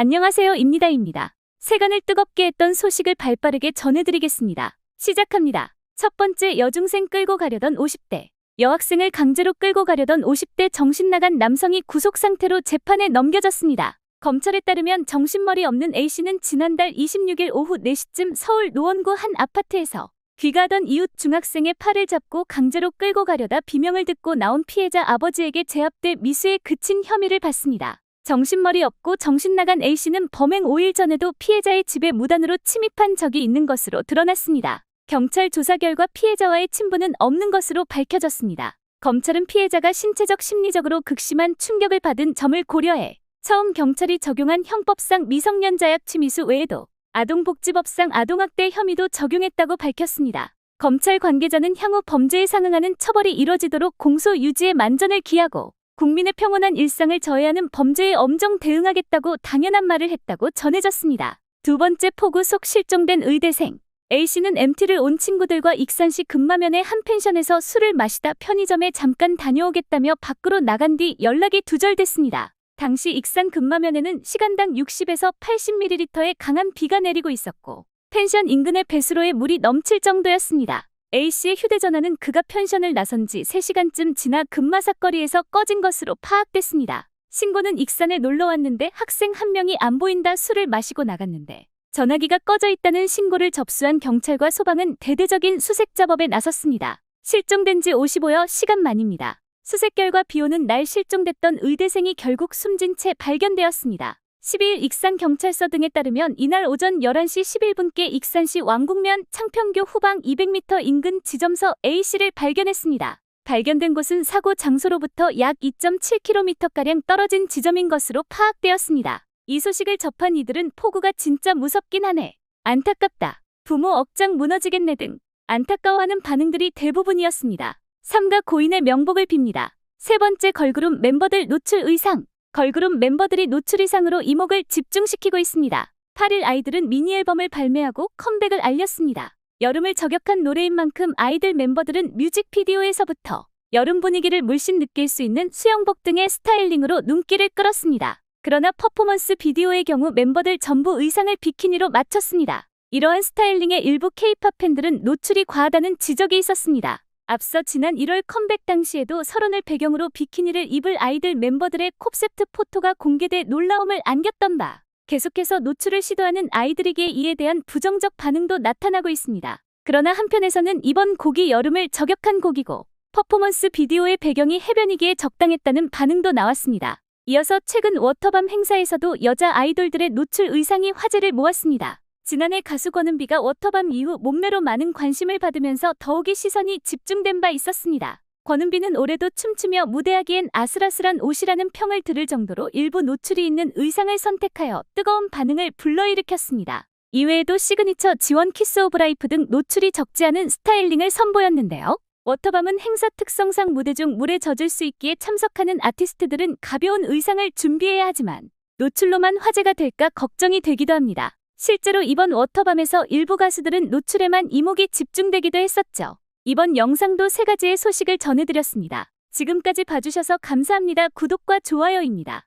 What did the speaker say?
안녕하세요, 입니다. 세간을 뜨겁게 했던 소식을 발빠르게 전해드리겠습니다. 시작합니다. 첫 번째, 여중생 끌고 가려던 50대. 여학생을 강제로 끌고 가려던 50대 정신나간 남성이 구속 상태로 재판에 넘겨졌습니다. 검찰에 따르면 정신머리 없는 A씨는 지난달 26일 오후 4시쯤 서울 노원구 한 아파트에서 귀가하던 이웃 중학생의 팔을 잡고 강제로 끌고 가려다 비명을 듣고 나온 피해자 아버지에게 제압돼 미수에 그친 혐의를 받습니다. 정신머리 없고 정신나간 A씨는 범행 5일 전에도 피해자의 집에 무단으로 침입한 적이 있는 것으로 드러났습니다. 경찰 조사 결과 피해자와의 친분은 없는 것으로 밝혀졌습니다. 검찰은 피해자가 신체적 심리적으로 극심한 충격을 받은 점을 고려해 처음 경찰이 적용한 형법상 미성년자 약취미수 외에도 아동복지법상 아동학대 혐의도 적용했다고 밝혔습니다. 검찰 관계자는 향후 범죄에 상응하는 처벌이 이뤄지도록 공소 유지에 만전을 기하고 국민의 평온한 일상을 저해하는 범죄에 엄정 대응하겠다고 당연한 말을 했다고 전해졌습니다. 두 번째, 포구 속 실종된 의대생. A씨는 MT를 온 친구들과 익산시 금마면의 한 펜션에서 술을 마시다 편의점에 잠깐 다녀오겠다며 밖으로 나간 뒤 연락이 두절됐습니다. 당시 익산 금마면에는 시간당 60에서 80ml의 강한 비가 내리고 있었고 펜션 인근의 배수로에 물이 넘칠 정도였습니다. A씨의 휴대전화는 그가 펜션을 나선 지 3시간쯤 지나 금마사거리에서 꺼진 것으로 파악됐습니다. 신고는 익산에 놀러 왔는데 학생 한 명이 안 보인다 술을 마시고 나갔는데 전화기가 꺼져 있다는 신고를 접수한 경찰과 소방은 대대적인 수색 작업에 나섰습니다. 실종된 지 55여 시간 만입니다. 수색 결과 비오는 날 실종됐던 의대생이 결국 숨진 채 발견되었습니다. 12일 익산경찰서 등에 따르면 이날 오전 11시 11분께 익산시 왕국면 창평교 후방 200m 인근 지점서 A씨를 발견했습니다. 발견된 곳은 사고 장소로부터 약 2.7km가량 떨어진 지점인 것으로 파악되었습니다. 이 소식을 접한 이들은 포구가 진짜 무섭긴 하네. 안타깝다. 부모 억장 무너지겠네 등 안타까워하는 반응들이 대부분이었습니다. 삼가 고인의 명복을 빕니다. 세 번째, 걸그룹 멤버들 노출 의상. 걸그룹 멤버들이 노출 의상으로 이목을 집중시키고 있습니다. 8일 아이들은 미니앨범을 발매하고 컴백을 알렸습니다. 여름을 저격한 노래인 만큼 아이들 멤버들은 뮤직비디오에서부터 여름 분위기를 물씬 느낄 수 있는 수영복 등의 스타일링으로 눈길을 끌었습니다. 그러나 퍼포먼스 비디오의 경우 멤버들 전부 의상을 비키니로 맞췄습니다. 이러한 스타일링에 일부 K-팝 팬들은 노출이 과하다는 지적이 있었습니다. 앞서 지난 1월 컴백 당시에도 설원을 배경으로 비키니를 입을 아이들 멤버들의 콘셉트 포토가 공개돼 놀라움을 안겼던 바 계속해서 노출을 시도하는 아이들에게 이에 대한 부정적 반응도 나타나고 있습니다. 그러나 한편에서는 이번 곡이 여름을 저격한 곡이고 퍼포먼스 비디오의 배경이 해변이기에 적당했다는 반응도 나왔습니다. 이어서 최근 워터밤 행사에서도 여자 아이돌들의 노출 의상이 화제를 모았습니다. 지난해 가수 권은비가 워터밤 이후 몸매로 많은 관심을 받으면서 더욱이 시선이 집중된 바 있었습니다. 권은비는 올해도 춤추며 무대하기엔 아슬아슬한 옷이라는 평을 들을 정도로 일부 노출이 있는 의상을 선택하여 뜨거운 반응을 불러일으켰습니다. 이외에도 시그니처 지원 키스 오브 라이프 등 노출이 적지 않은 스타일링을 선보였는데요. 워터밤은 행사 특성상 무대 중 물에 젖을 수 있기에 참석하는 아티스트들은 가벼운 의상을 준비해야 하지만 노출로만 화제가 될까 걱정이 되기도 합니다. 실제로 이번 워터밤에서 일부 가수들은 노출에만 이목이 집중되기도 했었죠. 이번 영상도 3가지의 소식을 전해드렸습니다. 지금까지 봐주셔서 감사합니다. 구독과 좋아요입니다.